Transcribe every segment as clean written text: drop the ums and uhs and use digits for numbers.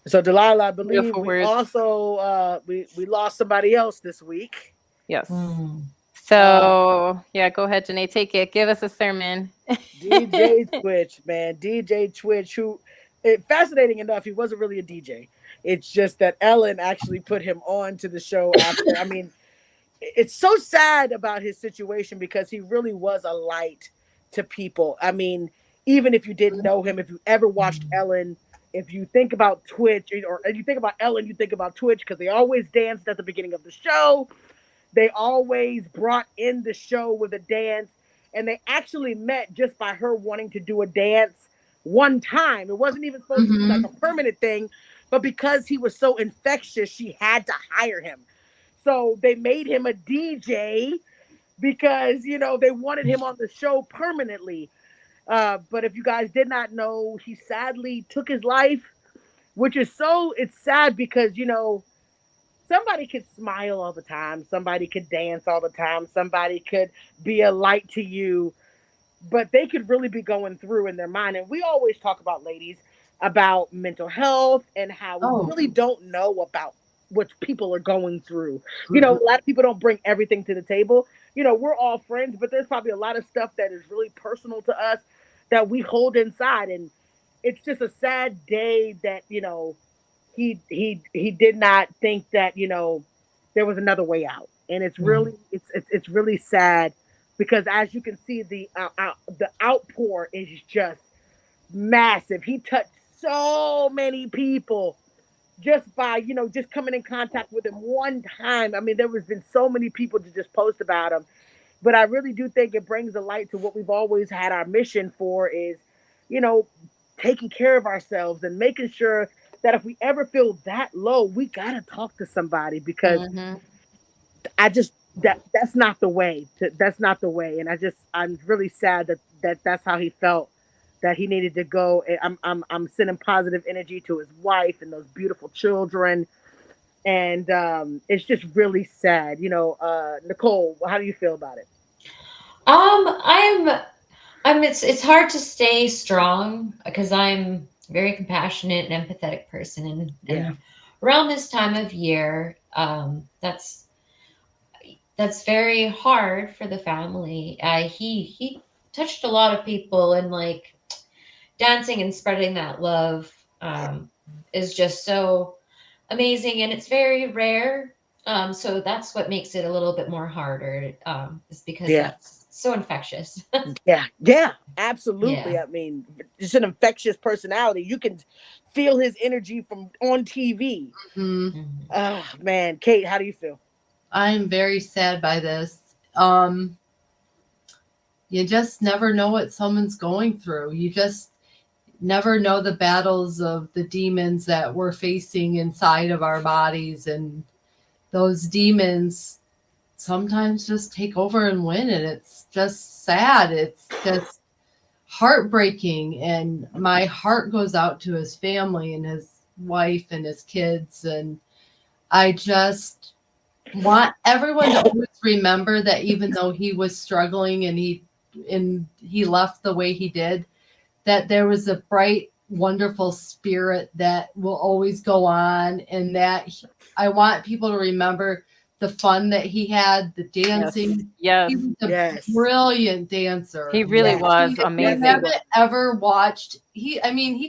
So Delilah, I believe Beautiful we words. also we lost somebody else this week. Yes. Mm. Uh, So yeah, go ahead, Janae. Take it. Give us a sermon. DJ Twitch, man, DJ Twitch, who, fascinating enough, he wasn't really a DJ. It's just that Ellen actually put him on to the show after. I mean, it's so sad about his situation because he really was a light to people. I mean, even if you didn't know him, if you ever watched Ellen, if you think about Twitch or you think about Ellen, you think about Twitch because they always danced at the beginning of the show. They always brought in the show with a dance, and they actually met just by her wanting to do a dance one time. It wasn't even supposed to be like a Mm-hmm. permanent thing, but because he was so infectious, she had to hire him. So they made him a DJ because they wanted him on the show permanently. But if you guys did not know, he sadly took his life, which is it's sad because somebody could smile all the time, somebody could dance all the time, somebody could be a light to you, but they could really be going through in their mind. And we always talk about, ladies, about mental health and how we Oh. really don't know about what people are going through. Mm-hmm. A lot of people don't bring everything to the table. We're all friends, but there's probably a lot of stuff that is really personal to us that we hold inside. And it's just a sad day that, he did not think that, there was another way out. And it's Mm. really it's really sad because as you can see, the outpour is just massive. He touched so many people just by just coming in contact with him one time. I mean, there has been so many people to just post about him, but I really do think it brings a light to what we've always had our mission for is you know taking care of ourselves and making sure that if we ever feel that low, we got to talk to somebody because Hmm. I just that's not the way. That's not the way, and I'm really sad that's how he felt. That he needed to go. I'm sending positive energy to his wife and those beautiful children, and it's just really sad. Nicole, how do you feel about it? I'm it's hard to stay strong because I'm a very compassionate and empathetic person, Yeah, and around this time of year, that's very hard for the family. He touched a lot of people, and like dancing and spreading that love is just so amazing, and it's very rare. So that's what makes it a little bit more harder, is because yeah, that's so infectious. yeah. Absolutely. Yeah. I mean, it's an infectious personality. You can feel his energy from on TV. Hmm. Oh man, Kate, how do you feel? I'm very sad by this. You just never know what someone's going through. You just never know the battles of the demons that we're facing inside of our bodies. And those demons sometimes just take over and win. And it's just sad. It's just heartbreaking. And my heart goes out to his family and his wife and his kids. And I just want everyone to always remember that even though he was struggling and he left the way he did, that there was a bright, wonderful spirit that will always go on, and I want people to remember the fun that he had, the dancing. Yes. He was a Yes. brilliant dancer. He really Yes. was If you amazing. haven't ever watched, he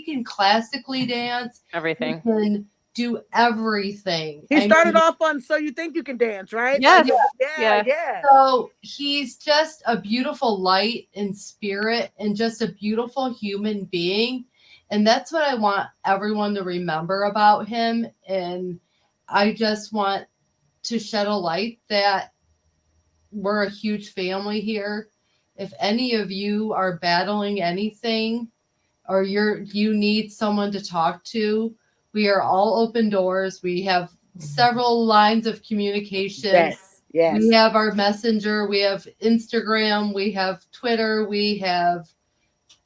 can classically dance. He Everything. can do everything. He I started mean, off on "So You Think You Can Dance," right? Yes. Yeah, Yeah. yeah. so he's just a beautiful light and spirit and just a beautiful human being. And that's what I want everyone to remember about him. And I just want to shed a light that we're a huge family here. If any of you are battling anything or you need someone to talk to, we are all open doors. We have several lines of communication. Yes, yes. We have our messenger, we have Instagram, we have Twitter, we have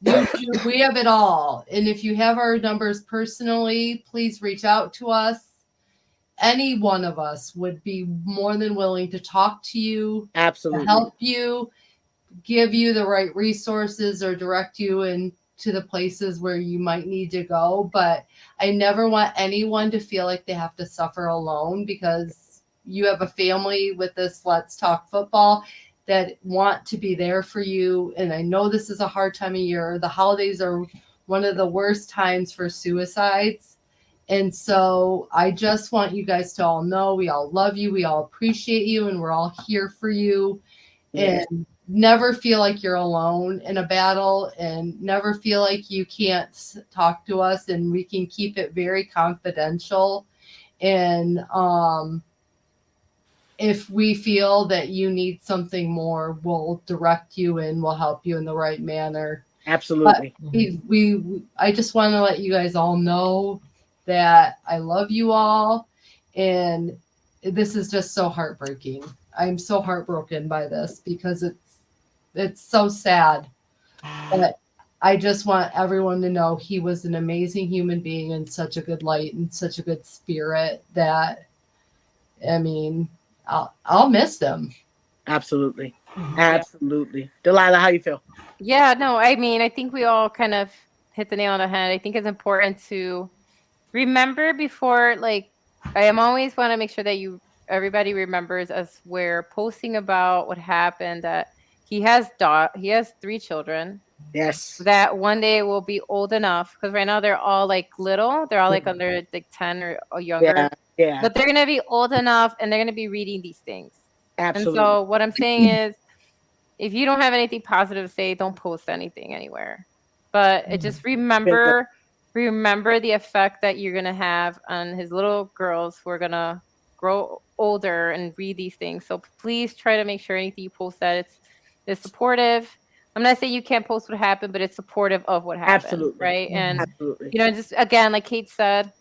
YouTube, we have it all. And if you have our numbers personally, please reach out to us. Any one of us would be more than willing to talk to you, to Absolutely. help you, give you the right resources, or direct you in to the places where you might need to go. But I never want anyone to feel like they have to suffer alone, because you have a family with this Let's Talk Football that want to be there for you. And I know this is a hard time of year. The holidays are one of the worst times for suicides. And so I just want you guys to all know we all love you. We all appreciate you, and we're all here for you. Yes. And never feel like you're alone in a battle, and never feel like you can't talk to us, and we can keep it very confidential. And if we feel that you need something more, we'll direct you and we'll help you in the right manner. Absolutely. I just want to let you guys all know that I love you all, and this is just so heartbreaking. I'm so heartbroken by this because it's so sad. But I just want everyone to know he was an amazing human being and such a good light and such a good spirit that, I mean, I'll miss them. Absolutely. Absolutely. Delilah, how you feel? Yeah, no, I mean, I think we all kind of hit the nail on the head. I think it's important to remember before, like, I am always want to make sure that everybody remembers, as we're posting about what happened, that he has 3 children. Yes. That one day will be old enough, because right now they're all like little. They're all like under like 10 or younger. Yeah. But they're going to be old enough, and they're going to be reading these things. Absolutely. And so what I'm saying is, if you don't have anything positive to say, don't post anything anywhere. But just remember the effect that you're going to have on his little girls who are going to grow older and read these things. So please try to make sure anything you post that it's supportive. I'm not saying you can't post what happened, but it's supportive of what happened. Absolutely. Right. And, Absolutely. just again, like Kate said,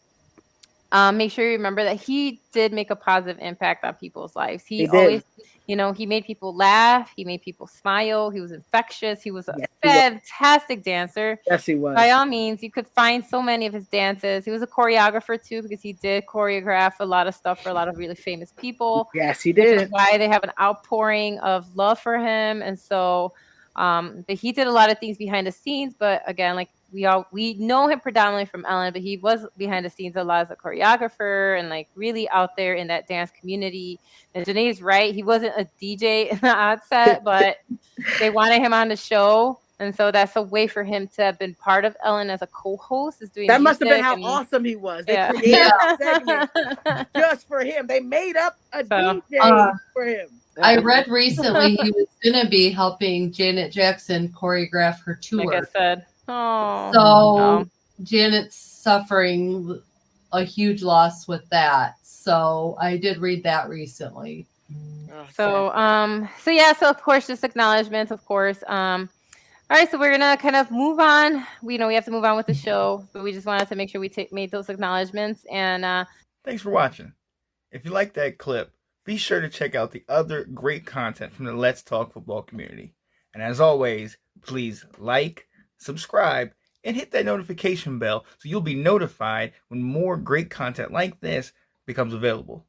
make sure you remember that he did make a positive impact on people's lives. He always, he made people laugh. He made people smile. He was infectious. He was a fantastic dancer. Yes, he was. By all means, you could find so many of his dances. He was a choreographer too, because he did choreograph a lot of stuff for a lot of really famous people. Yes, he did. Which is why they have an outpouring of love for him. And so, but he did a lot of things behind the scenes. But again, like we know him predominantly from Ellen, but he was behind the scenes a lot as a choreographer and like really out there in that dance community. And Janae's right, he wasn't a DJ in the onset, but they wanted him on the show. And so that's a way for him to have been part of Ellen as a co-host. Is doing that must have been how awesome he was. They created a segment just for him. They made up a DJ for him. I read recently he was going to be helping Janet Jackson choreograph her tour. Like I said. Oh. So Janet's suffering a huge loss with that. So I did read that recently. So of course, just acknowledgments, of course. All right, so we're gonna kind of move on. We know we have to move on with the show, but we just wanted to make sure we made those acknowledgments. And thanks for watching. If you like that clip, be sure to check out the other great content from the Let's Talk Football community. And as always, please like, subscribe, and hit that notification bell so you'll be notified when more great content like this becomes available.